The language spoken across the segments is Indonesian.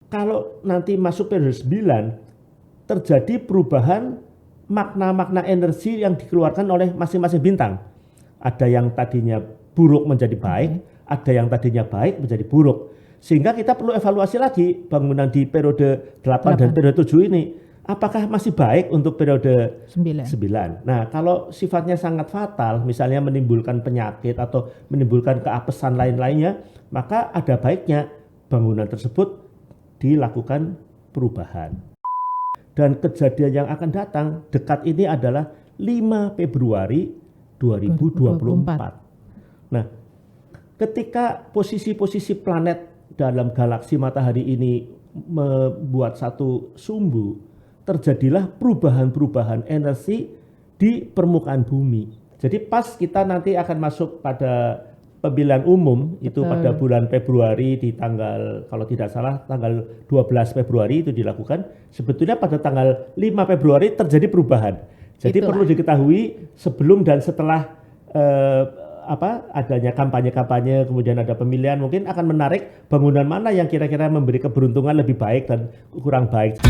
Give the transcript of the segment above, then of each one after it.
kalau nanti masuk periode 9 terjadi perubahan makna-makna energi yang dikeluarkan oleh masing-masing bintang. Ada yang tadinya buruk menjadi baik, ada yang tadinya baik menjadi buruk. Sehingga kita perlu evaluasi lagi bangunan di periode 8 dan periode 7 ini. Apakah masih baik untuk periode 9? Nah, kalau sifatnya sangat fatal, misalnya menimbulkan penyakit atau menimbulkan keapesan lain-lainnya, maka ada baiknya bangunan tersebut dilakukan perubahan. Dan kejadian yang akan datang dekat ini adalah 5 Februari 2024. Nah, ketika posisi-posisi planet dalam galaksi matahari ini membuat satu sumbu, terjadilah perubahan-perubahan energi di permukaan bumi. Jadi pas kita nanti akan masuk pada pemilihan umum, itu pada bulan Februari di tanggal, kalau tidak salah tanggal 12 Februari itu dilakukan. Sebetulnya pada tanggal 5 Februari terjadi perubahan. Jadi perlu diketahui sebelum dan setelah adanya kampanye-kampanye, kemudian ada pemilihan, mungkin akan menarik bangunan mana yang kira-kira memberi keberuntungan lebih baik dan kurang baik.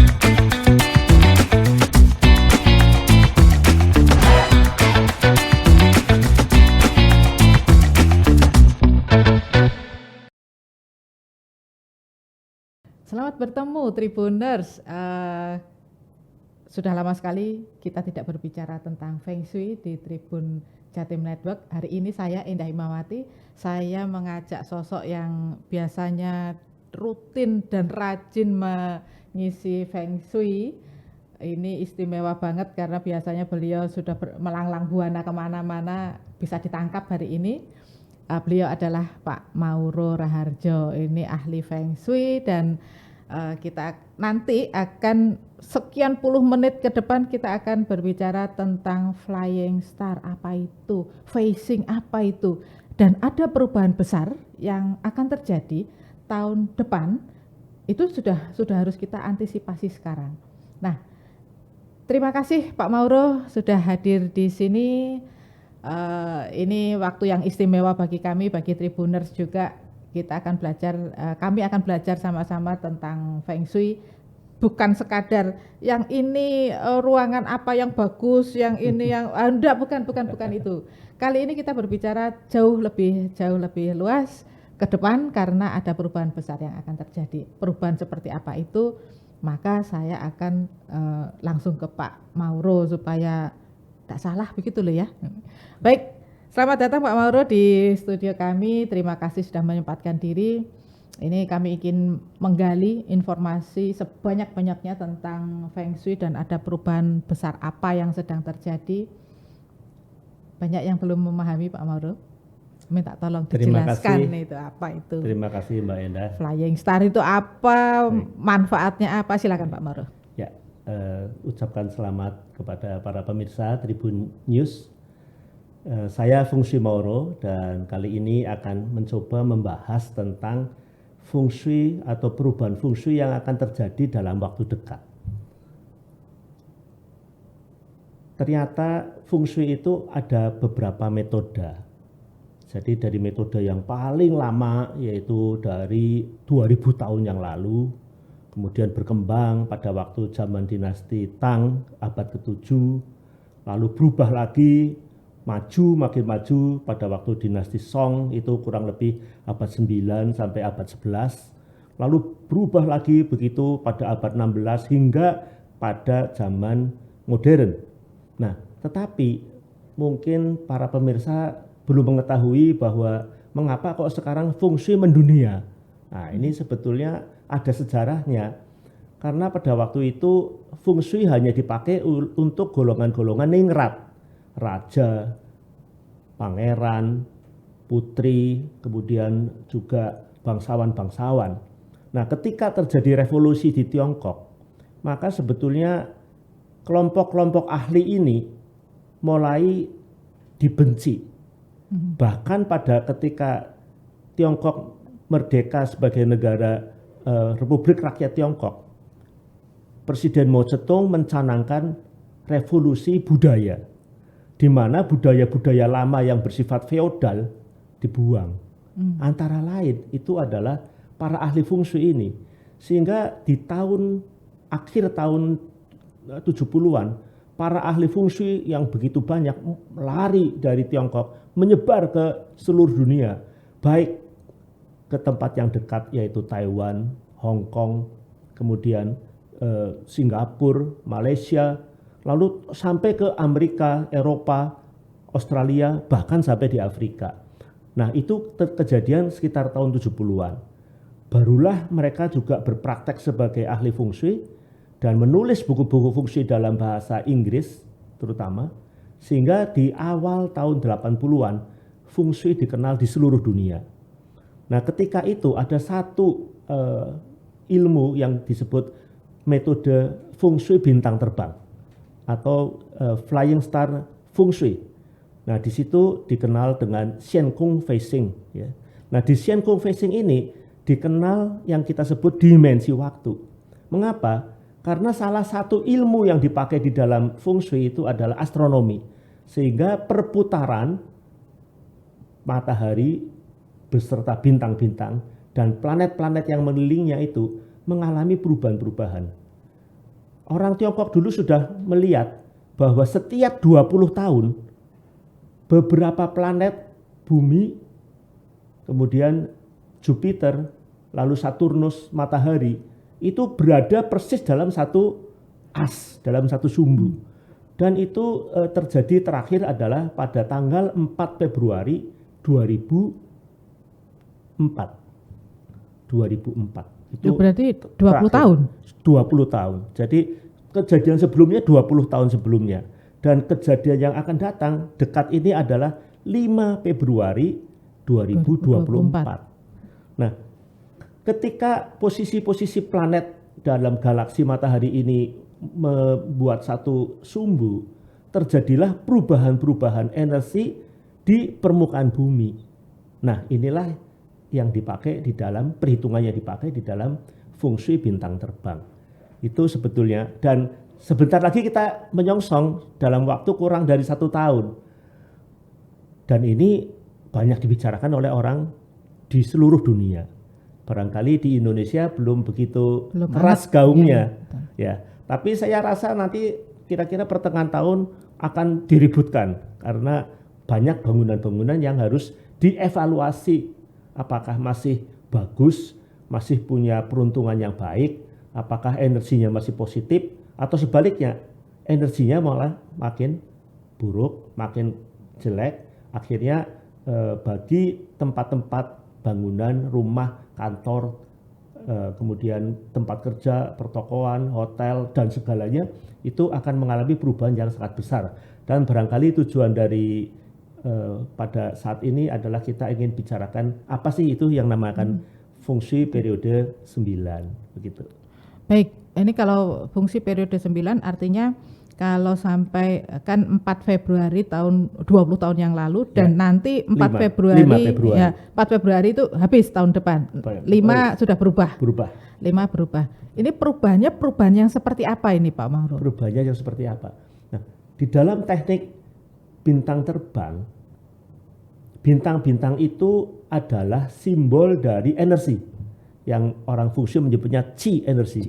Selamat bertemu Tribuners. Sudah lama sekali kita tidak berbicara tentang Feng Shui di Tribun Jatim Network. Hari ini saya Indah Imawati, saya mengajak sosok yang biasanya rutin dan rajin mengisi Feng Shui. Ini istimewa banget karena biasanya beliau sudah melanglang buana kemana-mana, bisa ditangkap hari ini. Beliau adalah Pak Mauro Raharjo, ini ahli Feng Shui, dan kita nanti akan sekian puluh menit ke depan kita akan berbicara tentang flying star, apa itu, phasing apa itu, dan ada perubahan besar yang akan terjadi tahun depan. Itu sudah harus kita antisipasi sekarang. Nah, terima kasih Pak Mauro sudah hadir di sini. Ini waktu yang istimewa bagi kami, bagi Tribuners juga. Kita akan belajar, kami akan belajar sama-sama tentang Feng Shui. Bukan sekadar yang ini ruangan apa yang bagus, yang ini yang enggak, bukan itu. Kali ini kita berbicara jauh lebih luas ke depan karena ada perubahan besar yang akan terjadi. Perubahan seperti apa itu? Maka saya akan langsung ke Pak Mauro supaya tak salah begitu loh ya. Baik, selamat datang Pak Mauro di studio kami. Terima kasih sudah menyempatkan diri. Ini kami ingin menggali informasi sebanyak-banyaknya tentang Feng Shui dan ada perubahan besar apa yang sedang terjadi. Banyak yang belum memahami Pak Mauro. Minta tolong dijelaskan itu apa itu. Terima kasih Mbak Endah. Flying star itu apa, manfaatnya apa, silakan Pak Mauro. Ya, ucapkan selamat kepada para pemirsa Tribun News. Saya Feng Shui Mauro dan kali ini akan mencoba membahas tentang Feng Shui atau perubahan Feng Shui yang akan terjadi dalam waktu dekat. Ternyata Feng Shui itu ada beberapa metode. Jadi dari metode yang paling lama yaitu dari 2000 tahun yang lalu, kemudian berkembang pada waktu zaman dinasti Tang abad ke-7, lalu berubah lagi, makin maju pada waktu dinasti Song itu kurang lebih abad 9 sampai abad 11, lalu berubah lagi begitu pada abad 16 hingga pada zaman modern. Nah, tetapi mungkin para pemirsa belum mengetahui bahwa mengapa kok sekarang Feng Shui mendunia. Nah, ini sebetulnya ada sejarahnya. Karena pada waktu itu Feng Shui hanya dipakai untuk golongan-golongan ningrat, raja, pangeran, putri, kemudian juga bangsawan-bangsawan. Nah, ketika terjadi revolusi di Tiongkok, maka sebetulnya kelompok-kelompok ahli ini mulai dibenci. Bahkan pada ketika Tiongkok merdeka sebagai negara Republik Rakyat Tiongkok, Presiden Mao Zedong mencanangkan revolusi budaya, di mana budaya-budaya lama yang bersifat feodal dibuang. Antara lain itu adalah para ahli Feng Shui ini. Sehingga di akhir tahun 70-an, para ahli feng shui yang begitu banyak lari dari Tiongkok menyebar ke seluruh dunia, baik ke tempat yang dekat yaitu Taiwan, Hong Kong, kemudian Singapura, Malaysia, lalu sampai ke Amerika, Eropa, Australia, bahkan sampai di Afrika. Nah, itu kejadian sekitar tahun 70-an. Barulah mereka juga berpraktek sebagai ahli feng shui dan menulis buku-buku feng shui dalam bahasa Inggris terutama, sehingga di awal tahun 80-an feng shui dikenal di seluruh dunia. Nah, ketika itu ada satu ilmu yang disebut metode feng shui bintang terbang atau flying star feng shui. Nah, di situ dikenal dengan Xian Kung Feising, ya. Nah, di Xian Kung Feising ini dikenal yang kita sebut dimensi waktu. Mengapa? Karena salah satu ilmu yang dipakai di dalam feng shui itu adalah astronomi. Sehingga perputaran matahari beserta bintang-bintang dan planet-planet yang mengelilingnya itu mengalami perubahan-perubahan. Orang Tiongkok dulu sudah melihat bahwa setiap 20 tahun beberapa planet bumi, kemudian Jupiter, lalu Saturnus, matahari, itu berada persis dalam satu dalam satu sumbu. Dan itu terjadi terakhir adalah pada tanggal 4 Februari 2004. Itu berarti 20 tahun? 20 tahun. Jadi kejadian sebelumnya 20 tahun sebelumnya. Dan kejadian yang akan datang dekat ini adalah 5 Februari 2024. Nah, ketika posisi-posisi planet dalam galaksi matahari ini membuat satu sumbu, terjadilah perubahan-perubahan energi di permukaan bumi. Nah, inilah yang dipakai di dalam perhitungannya, dipakai di dalam feng shui bintang terbang. Itu sebetulnya, dan sebentar lagi kita menyongsong dalam waktu kurang dari 1 tahun. Dan ini banyak dibicarakan oleh orang di seluruh dunia. Barangkali di Indonesia belum begitu keras gaungnya, ya. Tapi saya rasa nanti kira-kira pertengahan tahun akan diributkan karena banyak bangunan-bangunan yang harus dievaluasi, apakah masih bagus, masih punya peruntungan yang baik, apakah energinya masih positif, atau sebaliknya energinya malah makin buruk, makin jelek. Akhirnya bagi tempat-tempat bangunan, rumah, kantor, kemudian tempat kerja, pertokoan, hotel, dan segalanya itu akan mengalami perubahan yang sangat besar. Dan barangkali tujuan dari pada saat ini adalah kita ingin bicarakan apa sih itu yang namakan feng shui periode 9, begitu. Baik, ini kalau fungsi periode 9 artinya kalau sampai kan 4 Februari tahun 20 tahun yang lalu dan nanti 4 Februari. Ya, 4 Februari itu habis tahun depan. 5 sudah berubah. 5 berubah. Ini perubahan yang seperti apa ini Pak Mauro? Perubahannya yang seperti apa? Nah, di dalam teknik bintang terbang, bintang-bintang itu adalah simbol dari energi yang orang feng shui menyebutnya qi energi.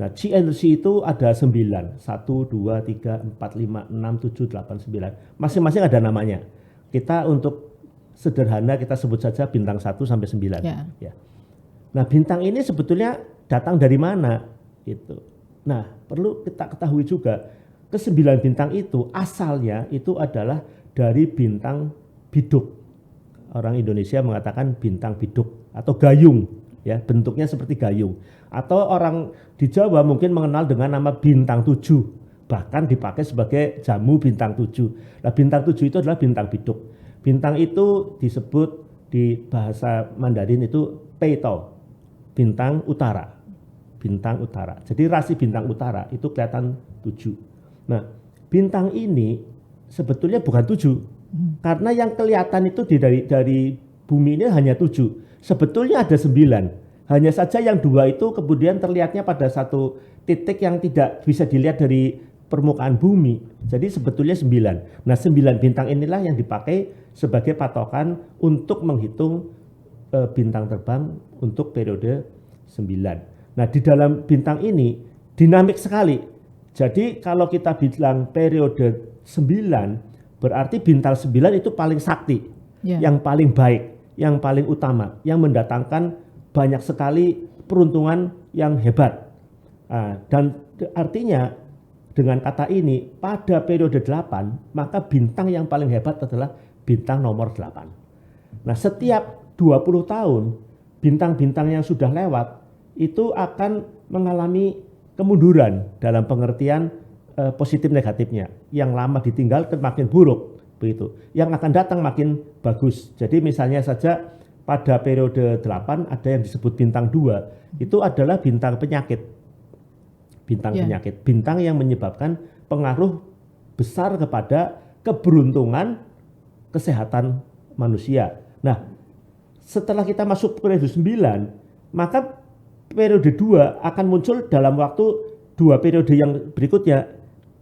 Nah, qi energi itu ada 9, 1, 2, 3, 4, 5, 6, 7, 8, 9. Masing-masing ada namanya. Kita untuk sederhana kita sebut saja bintang 1 sampai 9. Ya. Nah, bintang ini sebetulnya datang dari mana? Itu. Nah, perlu kita ketahui juga, ke-9 bintang itu asalnya itu adalah dari bintang biduk. Orang Indonesia mengatakan bintang biduk atau gayung, ya, bentuknya seperti gayung. Atau orang di Jawa mungkin mengenal dengan nama bintang 7, bahkan dipakai sebagai jamu bintang 7. Nah, bintang 7 itu adalah bintang biduk. Bintang itu disebut di bahasa Mandarin itu Peito, bintang utara. Bintang utara. Jadi rasi bintang utara itu kelihatan 7. Nah, bintang ini sebetulnya bukan 7. Karena yang kelihatan itu dari bumi ini hanya 7. Sebetulnya ada 9. Hanya saja yang 2 itu kemudian terlihatnya pada satu titik yang tidak bisa dilihat dari permukaan bumi. Jadi sebetulnya 9. Nah, 9 bintang inilah yang dipakai sebagai patokan untuk menghitung bintang terbang untuk periode 9. Nah, di dalam bintang ini dinamik sekali. Jadi kalau kita bilang periode 9, berarti bintang 9 itu paling sakti, yang paling baik, yang paling utama, yang mendatangkan banyak sekali peruntungan yang hebat. Dan artinya dengan kata ini, pada periode 8, maka bintang yang paling hebat adalah bintang nomor 8. Nah, setiap 20 tahun, bintang-bintang yang sudah lewat, itu akan mengalami kemunduran dalam pengertian positif negatifnya. Yang lama ditinggalkan makin buruk, begitu. Yang akan datang makin bagus. Jadi misalnya saja pada periode 8 ada yang disebut bintang 2, itu adalah bintang penyakit. Penyakit, bintang yang menyebabkan pengaruh besar kepada keberuntungan kesehatan manusia. Nah, setelah kita masuk periode 9, maka periode 2 akan muncul dalam waktu 2 periode yang berikutnya.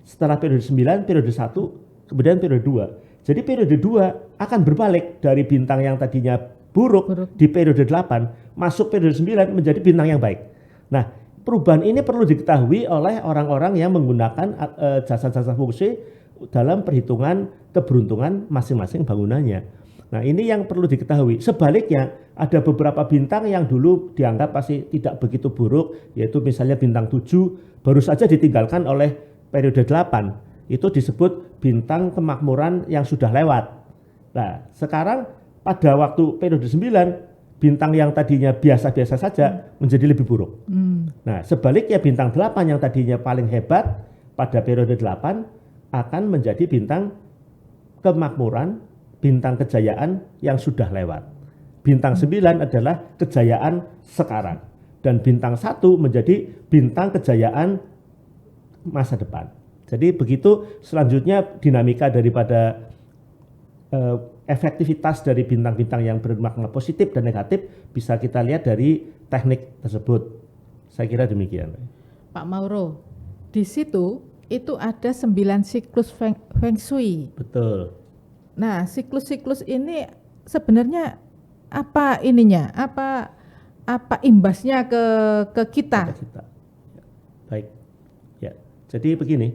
Setelah periode 9, periode 1, kemudian periode 2. Jadi periode 2 akan berbalik dari bintang yang tadinya buruk di periode 8, masuk periode 9 menjadi bintang yang baik. Nah, perubahan ini perlu diketahui oleh orang-orang yang menggunakan jasa-jasa feng shui dalam perhitungan keberuntungan masing-masing bangunannya. Nah, ini yang perlu diketahui. Sebaliknya, ada beberapa bintang yang dulu dianggap pasti tidak begitu buruk, yaitu misalnya bintang 7 baru saja ditinggalkan oleh periode 8. Itu disebut bintang kemakmuran yang sudah lewat. Nah, sekarang pada waktu periode 9, bintang yang tadinya biasa-biasa saja menjadi lebih buruk. Nah, sebaliknya bintang 8 yang tadinya paling hebat pada periode 8 akan menjadi bintang kemakmuran, bintang kejayaan yang sudah lewat. Bintang 9 adalah kejayaan sekarang. Dan bintang 1 menjadi bintang kejayaan masa depan. Jadi begitu selanjutnya dinamika daripada efektivitas dari bintang-bintang yang bermakna positif dan negatif bisa kita lihat dari teknik tersebut. Saya kira demikian. Pak Mauro, di situ itu ada 9 siklus feng shui. Betul. Nah, siklus-siklus ini sebenarnya apa ininya? Apa imbasnya ke kita? Baik. Ya. Jadi begini.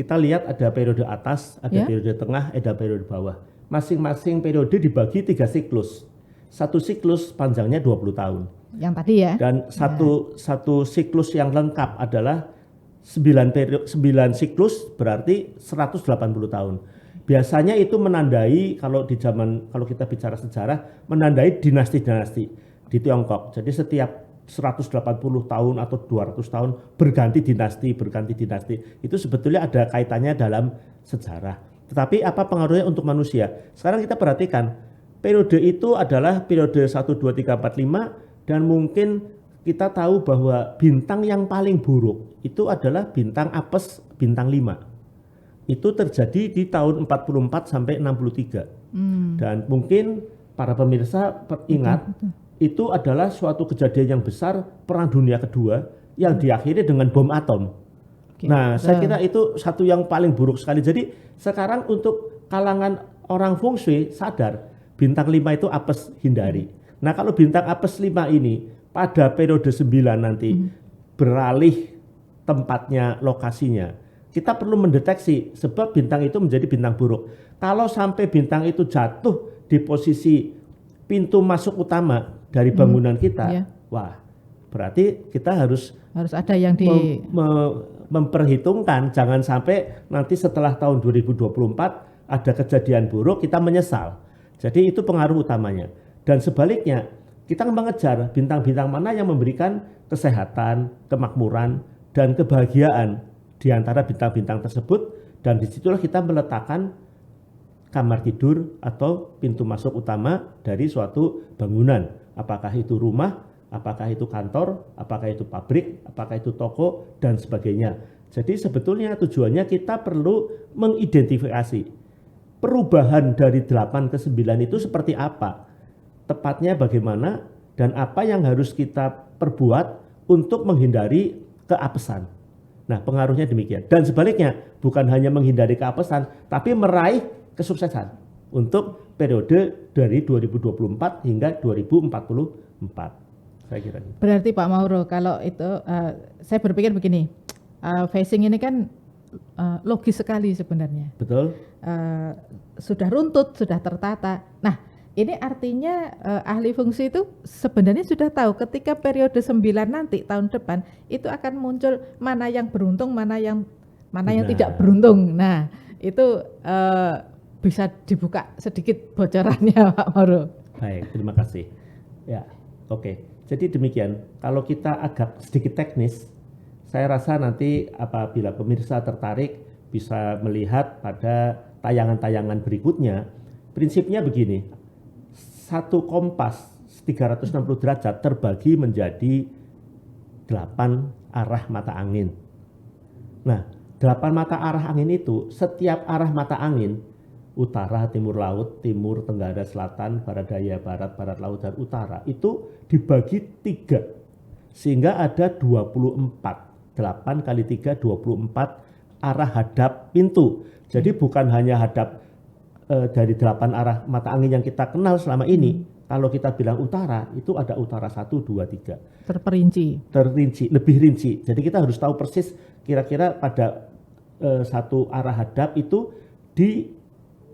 Kita lihat ada periode atas, ada periode tengah, ada periode bawah. Masing-masing periode dibagi 3 siklus. Satu siklus panjangnya 20 tahun. Yang tadi ya. Dan satu siklus yang lengkap adalah 9 siklus berarti 180 tahun. Biasanya itu menandai kalau kita bicara sejarah, menandai dinasti-dinasti di Tiongkok. Jadi setiap 180 tahun atau 200 tahun berganti dinasti. Itu sebetulnya ada kaitannya dalam sejarah. Tetapi apa pengaruhnya untuk manusia? Sekarang kita perhatikan, periode itu adalah periode 1, 2, 3, 4, 5, dan mungkin kita tahu bahwa bintang yang paling buruk itu adalah bintang apes, bintang 5. Itu terjadi di tahun 44 sampai 63. Dan mungkin para pemirsa ingat, itu adalah suatu kejadian yang besar, Perang Dunia Kedua yang diakhiri dengan bom atom. Nah, saya kira itu satu yang paling buruk sekali. Jadi sekarang untuk kalangan orang feng shui sadar bintang 5 itu apes, hindari. Nah, kalau bintang apes 5 ini pada periode 9 nanti beralih tempatnya, lokasinya, kita perlu mendeteksi sebab bintang itu menjadi bintang buruk. Kalau sampai bintang itu jatuh di posisi pintu masuk utama dari bangunan kita, wah, berarti kita harus ada yang memperhitungkan jangan sampai nanti setelah tahun 2024 ada kejadian buruk kita menyesal. Jadi itu pengaruh utamanya. Dan sebaliknya, kita mengejar bintang-bintang mana yang memberikan kesehatan, kemakmuran, dan kebahagiaan di antara bintang-bintang tersebut, dan disitulah kita meletakkan kamar tidur atau pintu masuk utama dari suatu bangunan. Apakah itu rumah, apakah itu kantor, apakah itu pabrik, apakah itu toko, dan sebagainya. Jadi sebetulnya tujuannya kita perlu mengidentifikasi perubahan dari 8 ke 9 itu seperti apa, tepatnya bagaimana, dan apa yang harus kita perbuat untuk menghindari keapesan. Nah, pengaruhnya demikian. Dan sebaliknya, bukan hanya menghindari keapesan, tapi meraih kesuksesan untuk periode dari 2024 hingga 2044. saya kira. Berarti Pak Mauro, kalau itu saya berpikir begini, phasing ini kan logis sekali sebenarnya. Betul. Sudah runtut, sudah tertata. Nah, ini artinya ahli fungsi itu sebenarnya sudah tahu ketika periode 9 nanti tahun depan itu akan muncul mana yang beruntung, mana yang tidak beruntung. Nah, itu bisa dibuka sedikit bocorannya Pak Mauro. Baik, terima kasih. Ya, oke. Jadi demikian, kalau kita agak sedikit teknis, saya rasa nanti apabila pemirsa tertarik bisa melihat pada tayangan-tayangan berikutnya. Prinsipnya begini, satu kompas 360 derajat terbagi menjadi 8 arah mata angin. Nah, 8 mata arah angin itu, setiap arah mata angin, utara, timur laut, timur, tenggara, selatan, barat daya, barat, barat laut, dan utara, itu dibagi 3. Sehingga ada 24. 8 kali 3, 24 arah hadap pintu. Jadi bukan hanya hadap dari 8 arah mata angin yang kita kenal selama ini. Kalau kita bilang utara, itu ada utara 1, 2, 3. Terperinci, lebih rinci. Jadi kita harus tahu persis kira-kira pada satu arah hadap itu di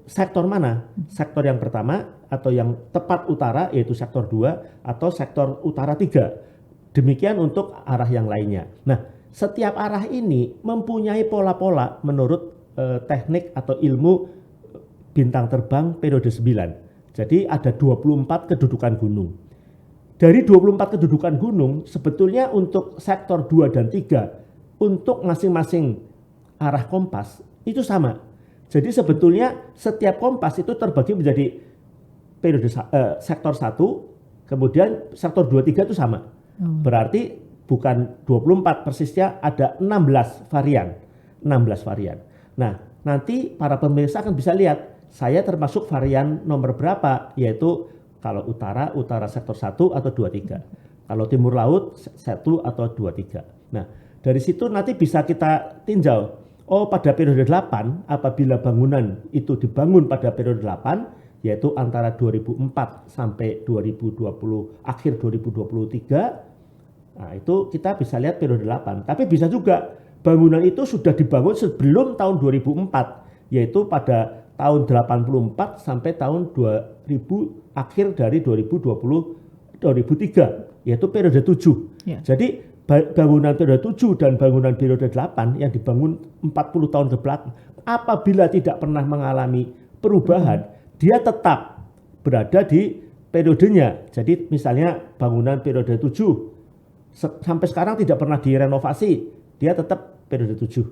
sektor mana? Sektor yang pertama atau yang tepat utara yaitu sektor 2 atau sektor utara 3. Demikian untuk arah yang lainnya. Nah, setiap arah ini mempunyai pola-pola menurut teknik atau ilmu bintang terbang periode 9. Jadi ada 24 kedudukan gunung. Dari 24 kedudukan gunung sebetulnya untuk sektor 2 dan 3 untuk masing-masing arah kompas itu sama. Jadi sebetulnya setiap kompas itu terbagi menjadi periode sektor 1, kemudian sektor 2, 3 itu sama. Berarti bukan 24 persisnya, ada 16 varian. 16 varian. Nah, nanti para pemirsa akan bisa lihat saya termasuk varian nomor berapa, yaitu kalau utara sektor 1 atau 2, 3. Kalau timur laut 1 atau 2, 3. Nah, dari situ nanti bisa kita tinjau. Oh, pada periode 8, apabila bangunan itu dibangun pada periode 8, yaitu antara 2004 sampai 2020, akhir 2023, nah itu kita bisa lihat periode 8. Tapi bisa juga bangunan itu sudah dibangun sebelum tahun 2004, yaitu pada tahun 84 sampai tahun 2000, akhir dari 2003, yaitu periode 7. Ya. Jadi bangunan periode 7 dan bangunan periode 8 yang dibangun 40 tahun ke belakang, apabila tidak pernah mengalami perubahan, dia tetap berada di periodenya. Jadi misalnya bangunan periode 7 sampai sekarang tidak pernah direnovasi, dia tetap periode 7.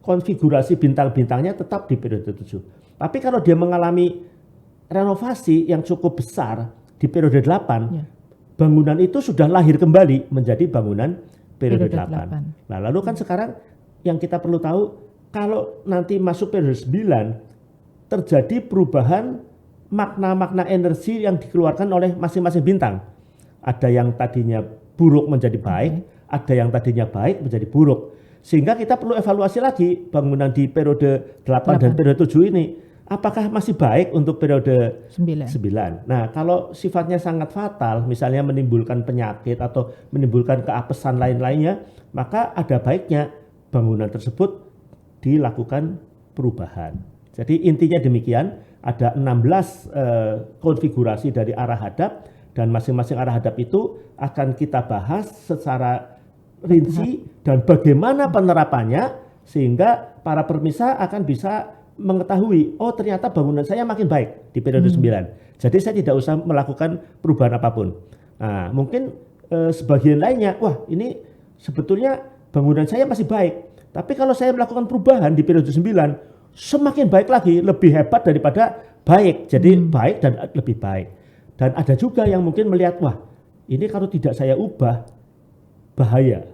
Konfigurasi bintang-bintangnya tetap di periode 7. Tapi kalau dia mengalami renovasi yang cukup besar di periode 8, ya, bangunan itu sudah lahir kembali menjadi bangunan periode 8. Nah, lalu kan sekarang yang kita perlu tahu, kalau nanti masuk periode 9, terjadi perubahan makna-makna energi yang dikeluarkan oleh masing-masing bintang. Ada yang tadinya buruk menjadi baik, ada yang tadinya baik menjadi buruk. Sehingga kita perlu evaluasi lagi bangunan di periode 8 dan periode 7 ini. Apakah masih baik untuk periode 9? Nah, kalau sifatnya sangat fatal, misalnya menimbulkan penyakit atau menimbulkan keapesan lain-lainnya, maka ada baiknya bangunan tersebut dilakukan perubahan. Jadi intinya demikian, ada 16 konfigurasi dari arah hadap, dan masing-masing arah hadap itu akan kita bahas secara rinci dan bagaimana penerapannya, sehingga para pemirsa akan bisa mengetahui, oh ternyata bangunan saya makin baik di periode 9. Jadi saya tidak usah melakukan perubahan apapun. Nah, mungkin sebagian lainnya, wah ini sebetulnya bangunan saya masih baik. Tapi kalau saya melakukan perubahan di periode 9, semakin baik lagi, lebih hebat daripada baik. Jadi baik dan lebih baik. Dan ada juga yang mungkin melihat, wah ini kalau tidak saya ubah, bahaya.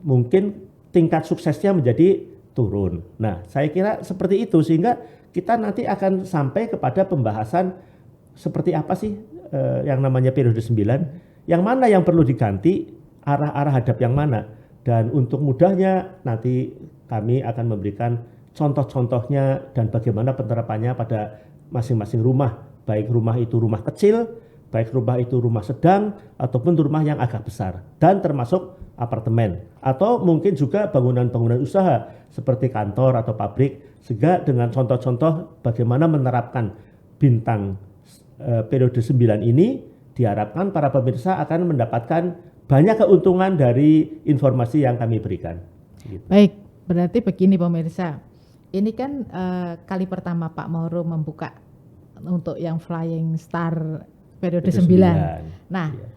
Mungkin tingkat suksesnya menjadi turun. Nah, saya kira seperti itu, sehingga kita nanti akan sampai kepada pembahasan seperti apa sih yang namanya periode 9, yang mana yang perlu diganti, arah-arah hadap yang mana. Dan untuk mudahnya nanti kami akan memberikan contoh-contohnya dan bagaimana penerapannya pada masing-masing rumah, baik rumah itu rumah kecil, baik rumah itu rumah sedang ataupun rumah yang agak besar dan termasuk apartemen atau mungkin juga bangunan-bangunan usaha seperti kantor atau pabrik, sehingga dengan contoh-contoh bagaimana menerapkan bintang periode 9 ini diharapkan para pemirsa akan mendapatkan banyak keuntungan dari informasi yang kami berikan. Gitu. Baik, berarti begini pemirsa, ini kan kali pertama Pak Mauro membuka untuk yang Flying Star periode 9. Nah, iya.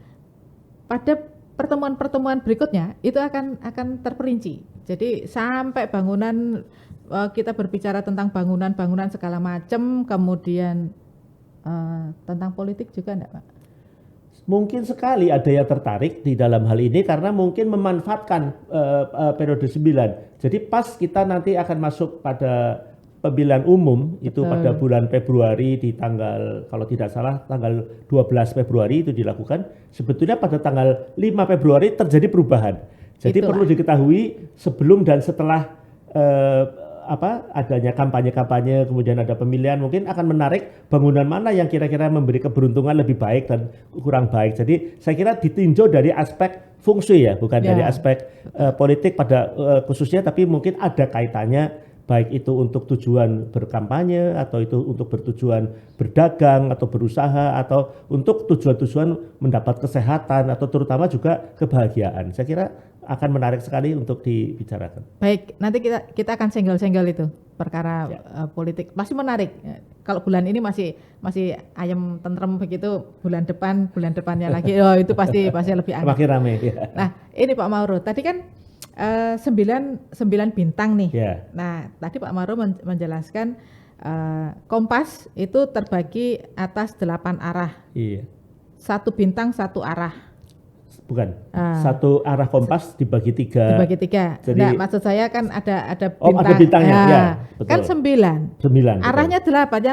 Pada pertemuan-pertemuan berikutnya itu akan terperinci. Jadi sampai bangunan, kita berbicara tentang bangunan-bangunan segala macam, kemudian tentang politik juga enggak, Pak? Mungkin sekali ada yang tertarik di dalam hal ini karena mungkin memanfaatkan periode 9. Jadi pas kita nanti akan masuk pada pemilihan umum. Betul. Itu pada bulan Februari di tanggal, kalau tidak salah tanggal 12 Februari itu dilakukan. Sebetulnya pada tanggal 5 Februari terjadi perubahan. Jadi itulah. Perlu diketahui sebelum dan setelah adanya kampanye-kampanye, kemudian ada pemilihan, mungkin akan menarik bangunan mana yang kira-kira memberi keberuntungan lebih baik dan kurang baik. Jadi saya kira ditinjau dari aspek feng shui ya, bukan dari aspek politik pada khususnya, tapi mungkin ada kaitannya baik itu untuk tujuan berkampanye atau itu untuk bertujuan berdagang atau berusaha atau untuk tujuan-tujuan mendapat kesehatan atau terutama juga kebahagiaan. Saya kira akan menarik sekali untuk dibicarakan. Baik, nanti kita akan senggol-senggol itu perkara politik. Pasti menarik. Kalau bulan ini masih ayam tentrem begitu, bulan depannya lagi itu pasti lebih aneh. Makin ramai ya. Nah, ini Pak Mauro, tadi kan 9 bintang nih. Yeah. Nah, tadi Pak Mauro menjelaskan kompas itu terbagi atas 8 arah. Iya. 1 bintang 1 arah. Bukan. 1 arah kompas dibagi 3. Dibagi 3. Jadi, nah, maksud saya kan ada bintang. Oh, ada bintangnya. Ya, betul. Kan 9. Arahnya 8.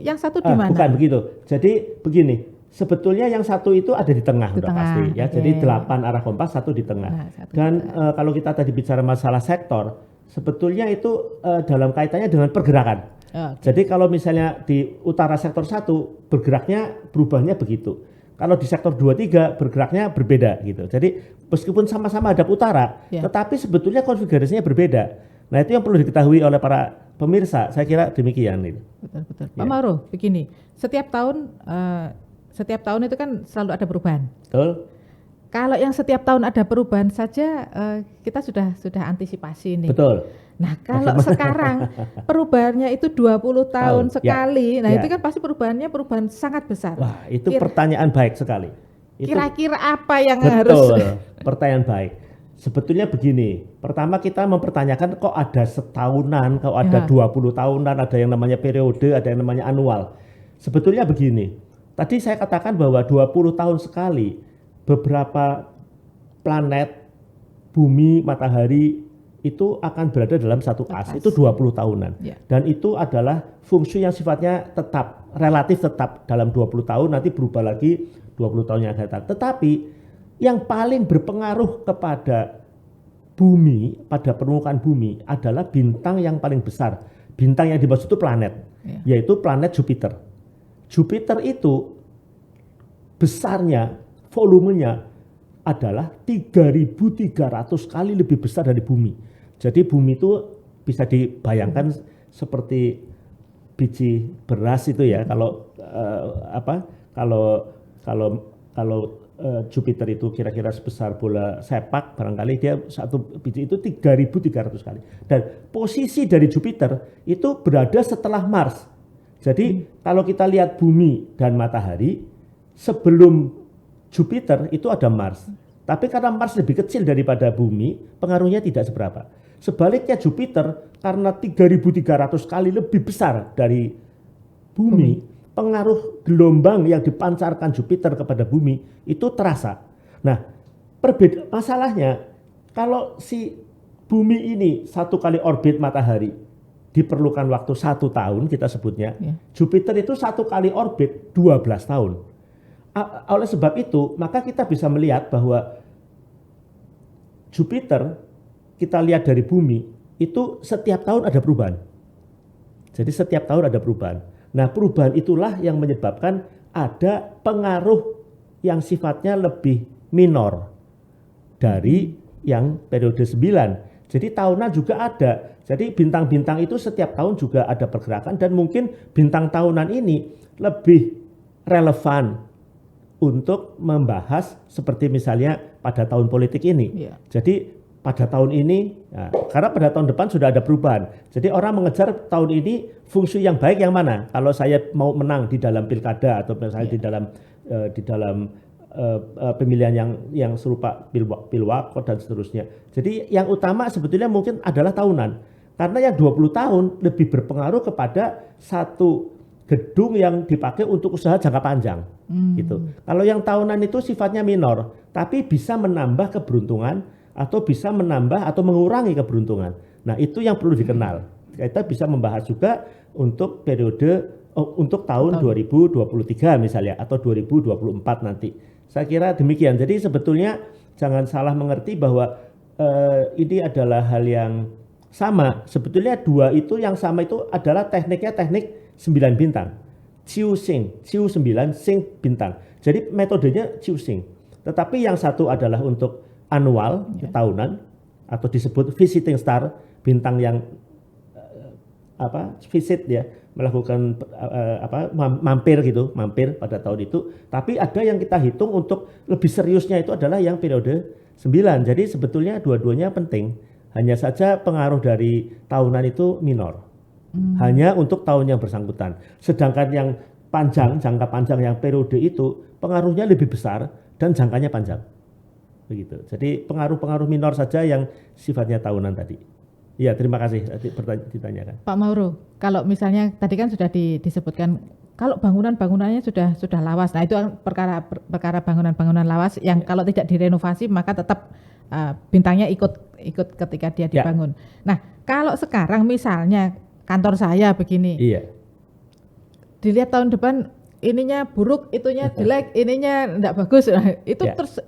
Yang satu di mana? Bukan begitu. Jadi begini. Sebetulnya yang 1 itu ada di tengah, udah pasti ya. Okay. Jadi 8 arah kompas, 1 di tengah. Dan kalau kita tadi bicara masalah sektor, sebetulnya itu dalam kaitannya dengan pergerakan. Okay. Jadi kalau misalnya di utara sektor 1 bergeraknya berubahnya begitu. Kalau di sektor 2-3 bergeraknya berbeda gitu. Jadi meskipun sama-sama hadap utara, tetapi sebetulnya konfigurasinya berbeda. Nah, itu yang perlu diketahui oleh para pemirsa. Saya kira demikian itu. Betul. Pak Mauro, begini, setiap tahun itu kan selalu ada perubahan. Betul. Kalau yang setiap tahun ada perubahan saja kita sudah antisipasi nih. Betul. Nah, kalau sekarang perubahannya itu 20 tahun sekali. Nah, itu kan pasti perubahan sangat besar. Wah, itu pertanyaan baik sekali. Kira-kira apa yang harus? Pertanyaan baik. Sebetulnya begini, pertama kita mempertanyakan kok ada setahunan, kok ada 20 tahunan, ada yang namanya periode, ada yang namanya annual. Sebetulnya begini, tadi saya katakan bahwa 20 tahun sekali beberapa planet, bumi, matahari itu akan berada dalam satu as, itu 20 tahunan. Dan itu adalah fungsi yang sifatnya tetap, relatif tetap dalam 20 tahun, nanti berubah lagi 20 tahun yang akan datang. Tetapi yang paling berpengaruh kepada bumi, pada permukaan bumi adalah bintang yang paling besar. Bintang yang dimaksud itu planet, yaitu planet Jupiter. Jupiter itu besarnya, volumenya adalah 3.300 kali lebih besar dari bumi. Jadi bumi itu bisa dibayangkan seperti biji beras itu ya. Kalau Jupiter itu kira-kira sebesar bola sepak, barangkali dia satu biji itu 3.300 kali. Dan posisi dari Jupiter itu berada setelah Mars. Jadi kalau kita lihat bumi dan matahari, sebelum Jupiter itu ada Mars. Tapi karena Mars lebih kecil daripada bumi, pengaruhnya tidak seberapa. Sebaliknya Jupiter karena 3.300 kali lebih besar dari bumi, pengaruh gelombang yang dipancarkan Jupiter kepada bumi itu terasa. Nah, masalahnya kalau si bumi ini 1 kali orbit matahari diperlukan waktu 1 tahun, kita sebutnya. Jupiter itu 1 kali orbit 12 tahun. Oleh sebab itu, maka kita bisa melihat bahwa Jupiter, kita lihat dari bumi, itu setiap tahun ada perubahan. Jadi setiap tahun ada perubahan. Nah, perubahan itulah yang menyebabkan ada pengaruh yang sifatnya lebih minor dari yang periode 9. Jadi tahunan juga ada. Jadi bintang-bintang itu setiap tahun juga ada pergerakan dan mungkin bintang tahunan ini lebih relevan untuk membahas seperti misalnya pada tahun politik ini. Iya. Jadi pada tahun ini, nah, karena pada tahun depan sudah ada perubahan. Jadi orang mengejar tahun ini fungsi yang baik yang mana? Kalau saya mau menang di dalam pilkada atau misalnya di dalam pemilihan yang serupa pilwakot dan seterusnya. Jadi yang utama sebetulnya mungkin adalah tahunan. Karena yang 20 tahun lebih berpengaruh kepada satu gedung yang dipakai untuk usaha jangka panjang. Gitu. Kalau yang tahunan itu sifatnya minor, tapi bisa menambah keberuntungan atau bisa menambah atau mengurangi keberuntungan. Nah, itu yang perlu dikenal. Kita bisa membahas juga untuk periode untuk tahun 2023 misalnya atau 2024 nanti. Saya kira demikian. Jadi sebetulnya jangan salah mengerti bahwa ini adalah hal yang sama. Sebetulnya dua itu yang sama itu adalah tekniknya teknik 9 bintang. Ciu Sing, Ciu 9, Sing bintang. Jadi metodenya Ciu Sing. Tetapi yang satu adalah untuk annual, tahunan, atau disebut visiting star, bintang yang visit ya, melakukan mampir gitu, mampir pada tahun itu. Tapi ada yang kita hitung untuk lebih seriusnya itu adalah yang periode 9. Jadi sebetulnya dua-duanya penting. Hanya saja pengaruh dari tahunan itu minor. Hanya untuk tahun yang bersangkutan. Sedangkan yang panjang, jangka panjang yang periode itu pengaruhnya lebih besar dan jangkanya panjang. Begitu. Jadi pengaruh-pengaruh minor saja yang sifatnya tahunan tadi. Ya, terima kasih ditanyakan. Pak Mauro, kalau misalnya tadi kan sudah disebutkan kalau bangunannya sudah lawas. Nah, itu perkara bangunan-bangunan lawas yang kalau tidak direnovasi maka tetap bintangnya ikut ketika dia dibangun. Nah, kalau sekarang misalnya kantor saya begini. Iya. Dilihat tahun depan ininya buruk, itunya jelek, ininya enggak bagus. Nah, itu terus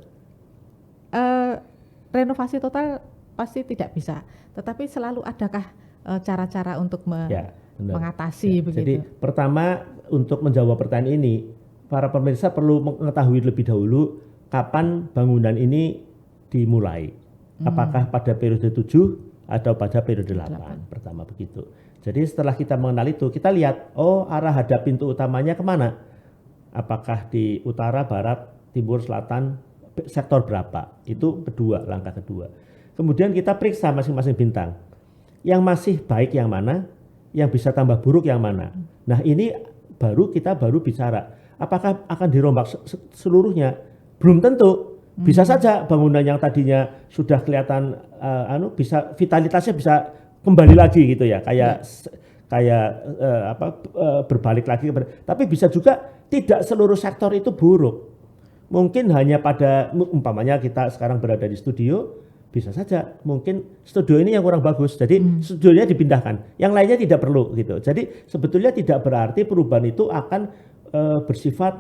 renovasi total pasti tidak bisa. Tetapi selalu adakah cara-cara untuk mengatasi begitu? Jadi pertama untuk menjawab pertanyaan ini, para pemirsa perlu mengetahui lebih dahulu kapan bangunan ini dimulai. Apakah pada periode 7 atau pada periode 8. Pertama begitu. Jadi setelah kita mengenal itu, kita lihat, arah hadap pintu utamanya kemana? Apakah di utara, barat, timur, selatan, sektor berapa? Itu langkah kedua. Kemudian kita periksa masing-masing bintang. Yang masih baik yang mana? Yang bisa tambah buruk yang mana? Nah, ini kita baru bicara. Apakah akan dirombak seluruhnya? Belum tentu. Bisa saja bangunan yang tadinya sudah kelihatan bisa vitalitasnya bisa kembali lagi gitu ya, berbalik lagi. Tapi bisa juga tidak seluruh sektor itu buruk. Mungkin hanya pada umpamanya kita sekarang berada di studio, bisa saja mungkin studio ini yang kurang bagus, jadi studionya dipindahkan, yang lainnya tidak perlu gitu. Jadi sebetulnya tidak berarti perubahan itu akan bersifat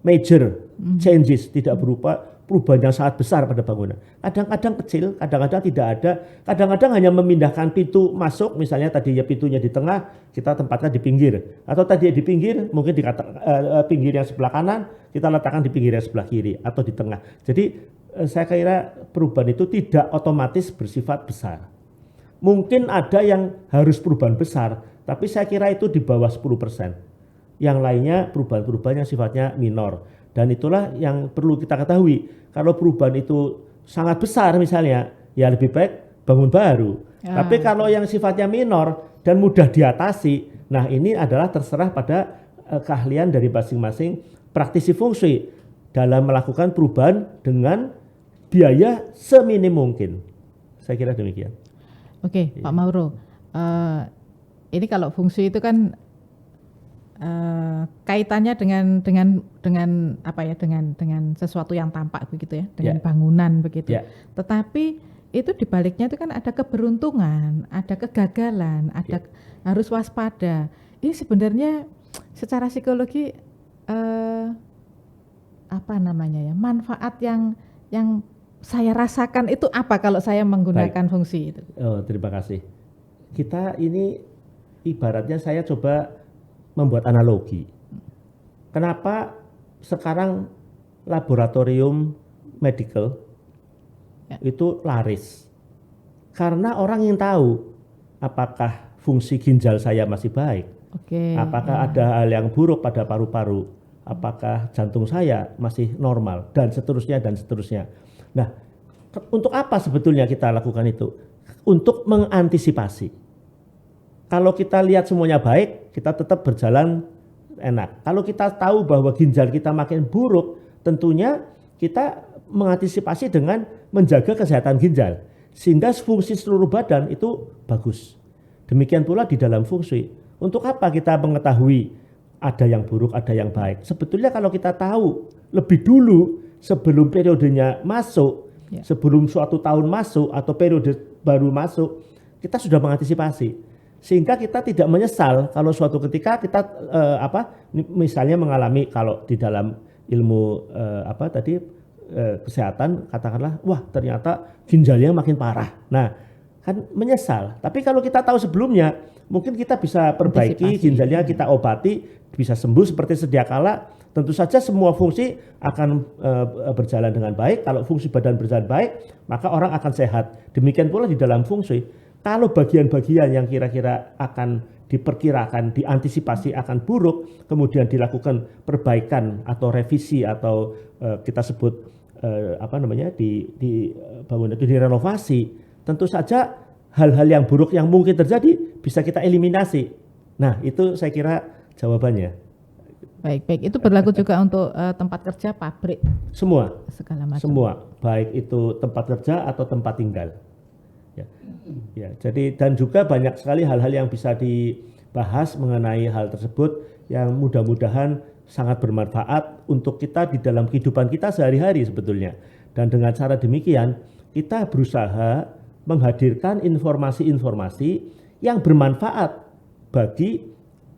major changes, tidak berupa perubahan yang sangat besar pada bangunan. Kadang-kadang kecil, kadang-kadang tidak ada, kadang-kadang hanya memindahkan pintu masuk, misalnya tadinya pintunya di tengah, kita tempatkan di pinggir. Atau tadi di pinggir, mungkin di pinggir yang sebelah kanan, kita letakkan di pinggir yang sebelah kiri, atau di tengah. Jadi saya kira perubahan itu tidak otomatis bersifat besar. Mungkin ada yang harus perubahan besar, tapi saya kira itu di bawah 10%. Yang lainnya perubahan-perubahan yang sifatnya minor. Dan itulah yang perlu kita ketahui. Kalau perubahan itu sangat besar misalnya, ya lebih baik bangun baru. Tapi kalau yang sifatnya minor dan mudah diatasi, nah ini adalah terserah pada keahlian dari masing-masing praktisi fungsi dalam melakukan perubahan dengan biaya seminim mungkin. Saya kira demikian. Oke, Pak Mauro. Ini kalau fungsi itu kan kaitannya dengan apa ya, dengan sesuatu yang tampak begitu ya, dengan bangunan begitu. Tetapi itu dibaliknya itu kan ada keberuntungan, ada kegagalan, ada harus waspada. Ini sebenarnya secara psikologi apa namanya ya, manfaat yang saya rasakan itu apa kalau saya menggunakan fungsi itu? Terima kasih. Kita ini ibaratnya saya coba membuat analogi. kenapa sekarang laboratorium medical itu laris? Karena orang ingin tahu apakah fungsi ginjal saya masih baik, Oke. apakah ada hal yang buruk pada paru-paru, apakah jantung saya masih normal, dan seterusnya dan seterusnya. Nah, untuk apa sebetulnya kita lakukan itu? Untuk mengantisipasi. Kalau kita lihat semuanya baik, kita tetap berjalan enak. Kalau kita tahu bahwa ginjal kita makin buruk, tentunya kita mengantisipasi dengan menjaga kesehatan ginjal. Sehingga fungsi seluruh badan itu bagus. Demikian pula di dalam fungsi. Untuk apa kita mengetahui ada yang buruk, ada yang baik? Sebetulnya kalau kita tahu lebih dulu sebelum periodenya masuk, sebelum suatu tahun masuk atau periode baru masuk, kita sudah mengantisipasi. Sehingga kita tidak menyesal kalau suatu ketika kita misalnya mengalami, kalau di dalam ilmu kesehatan katakanlah, wah ternyata ginjalnya makin parah. Nah, kan menyesal. Tapi kalau kita tahu sebelumnya, mungkin kita bisa perbaiki ginjalnya, kita obati, bisa sembuh seperti sedia kala. Tentu saja semua fungsi akan berjalan dengan baik. Kalau fungsi badan berjalan baik, maka orang akan sehat. Demikian pula di dalam fungsi. Kalau bagian-bagian yang kira-kira akan diperkirakan, diantisipasi akan buruk, kemudian dilakukan perbaikan atau revisi atau kita sebut dibangun itu direnovasi, tentu saja hal-hal yang buruk yang mungkin terjadi bisa kita eliminasi. Nah, itu saya kira jawabannya. Baik. Itu berlaku juga untuk tempat kerja, pabrik. Semua. Segala macam. Semua, baik itu tempat kerja atau tempat tinggal. Ya, jadi dan juga banyak sekali hal-hal yang bisa dibahas mengenai hal tersebut yang mudah-mudahan sangat bermanfaat untuk kita di dalam kehidupan kita sehari-hari sebetulnya. Dan dengan cara demikian kita berusaha menghadirkan informasi-informasi yang bermanfaat bagi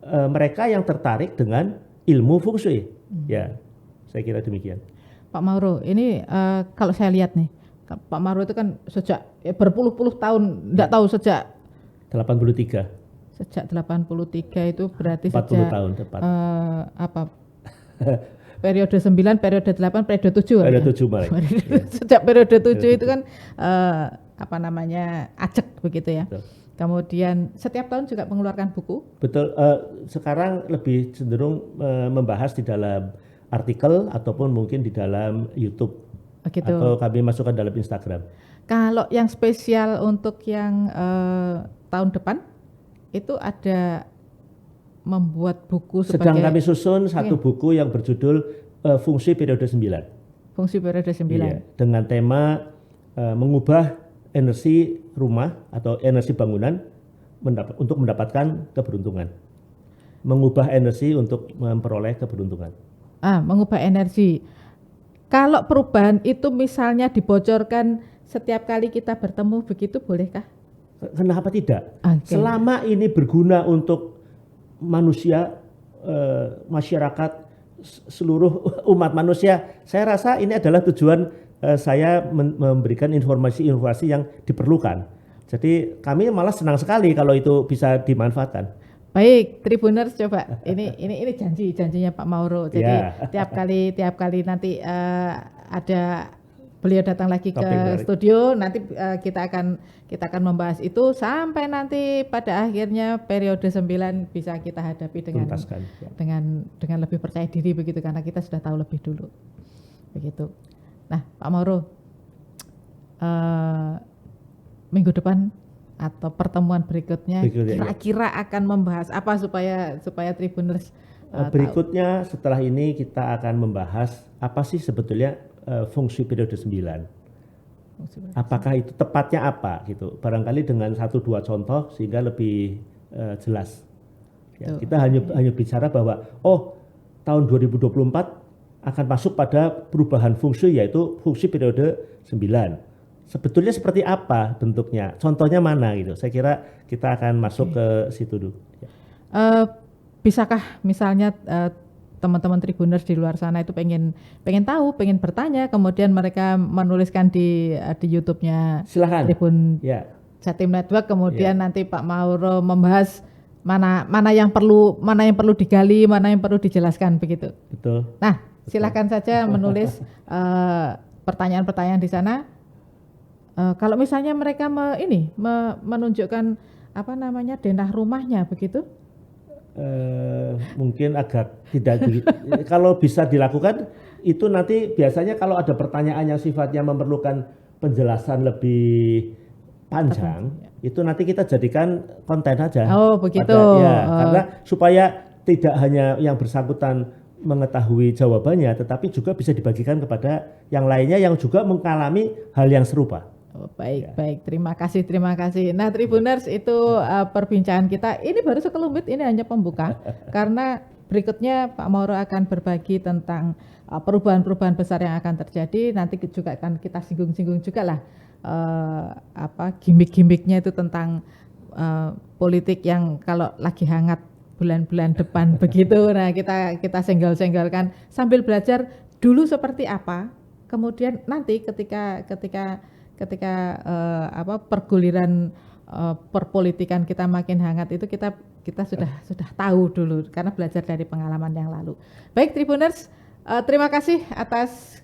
mereka yang tertarik dengan ilmu feng shui. Ya, saya kira demikian. Pak Mauro, ini kalau saya lihat nih, Pak Mauro itu kan sejak berpuluh-puluh tahun, enggak tahu sejak 83. Sejak 83 itu berarti 40 sejak tahun tepat. Periode 9, periode 8, periode 7. Periode 7 Mari. Sejak periode 7 itu kan acek begitu ya. Betul. Kemudian setiap tahun juga mengeluarkan buku. Betul, sekarang lebih cenderung membahas di dalam artikel ataupun mungkin di dalam YouTube. Begitu. Atau kami masukkan dalam Instagram. Kalau yang spesial untuk yang tahun depan itu ada membuat buku sedang kami susun satu buku yang berjudul Fungsi Periode 9. Fungsi Periode 9. Iya, dengan tema mengubah energi rumah atau energi bangunan untuk mendapatkan keberuntungan. Mengubah energi untuk memperoleh keberuntungan. Mengubah energi. Kalau perubahan itu misalnya dibocorkan setiap kali kita bertemu begitu, bolehkah? Kenapa tidak? Okay. Selama ini berguna untuk manusia, masyarakat, seluruh umat manusia, saya rasa ini adalah tujuan saya memberikan informasi-informasi yang diperlukan. Jadi kami malah senang sekali kalau itu bisa dimanfaatkan. Baik, Tribuners coba ini janjinya Pak Mauro. Jadi tiap kali nanti ada beliau datang lagi ke studio, nanti kita akan membahas itu sampai nanti pada akhirnya periode 9 bisa kita hadapi dengan lebih percaya diri begitu, karena kita sudah tahu lebih dulu. Begitu. Nah, Pak Mauro, minggu depan atau pertemuan berikutnya kira-kira akan membahas apa supaya Tribuners berikutnya tahu. Setelah ini kita akan membahas apa sih sebetulnya fungsi periode 9. Apakah itu tepatnya apa gitu. Barangkali dengan 1-2 contoh sehingga lebih jelas. Ya, kita hanya bicara bahwa tahun 2024 akan masuk pada perubahan fungsi, yaitu fungsi periode 9. Sebetulnya seperti apa bentuknya? Contohnya mana gitu? Saya kira kita akan masuk ke situ dulu. Bisakah misalnya teman-teman Tribuners di luar sana itu pengen tahu, pengen bertanya, kemudian mereka menuliskan di YouTube-nya Silakan. Tribun Jatim Network, kemudian nanti Pak Mauro membahas mana yang perlu digali, mana yang perlu dijelaskan begitu. Betul. Nah, silakan saja menulis pertanyaan-pertanyaan di sana. Kalau misalnya mereka menunjukkan denah rumahnya begitu. Mungkin agak tidak kalau bisa dilakukan itu nanti biasanya kalau ada pertanyaan yang sifatnya memerlukan penjelasan lebih panjang, itu nanti kita jadikan konten aja. Oh begitu. Karena supaya tidak hanya yang bersangkutan mengetahui jawabannya, tetapi juga bisa dibagikan kepada yang lainnya yang juga mengalami hal yang serupa. Oh, baik. Terima kasih. Nah, Tribuners, itu perbincangan kita. Ini baru sekelumit, ini hanya pembuka. Karena berikutnya Pak Mauro akan berbagi tentang perubahan-perubahan besar yang akan terjadi. Nanti juga akan kita singgung-singgung juga lah gimmick-gimmicknya itu tentang politik yang kalau lagi hangat bulan-bulan depan begitu. Nah, kita senggol-senggolkan sambil belajar dulu seperti apa. Kemudian nanti ketika perguliran perpolitikan kita makin hangat itu kita sudah tahu dulu karena belajar dari pengalaman yang lalu. Baik Tribuners, terima kasih atas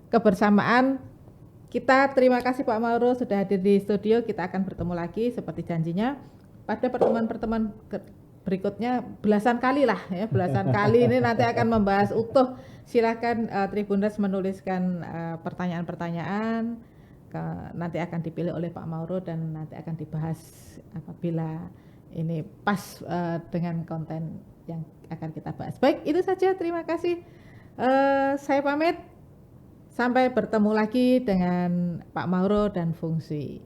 kebersamaan kita. Terima kasih Pak Mauro sudah hadir di studio. Kita akan bertemu lagi seperti janjinya pada pertemuan-pertemuan berikutnya, belasan kali ini nanti akan membahas utuh. Silakan Tribuners menuliskan pertanyaan-pertanyaan. Nanti akan dipilih oleh Pak Mauro dan nanti akan dibahas apabila ini pas dengan konten yang akan kita bahas. Baik, itu saja. Terima kasih. Saya pamit. Sampai bertemu lagi dengan Pak Mauro dan Fungsi.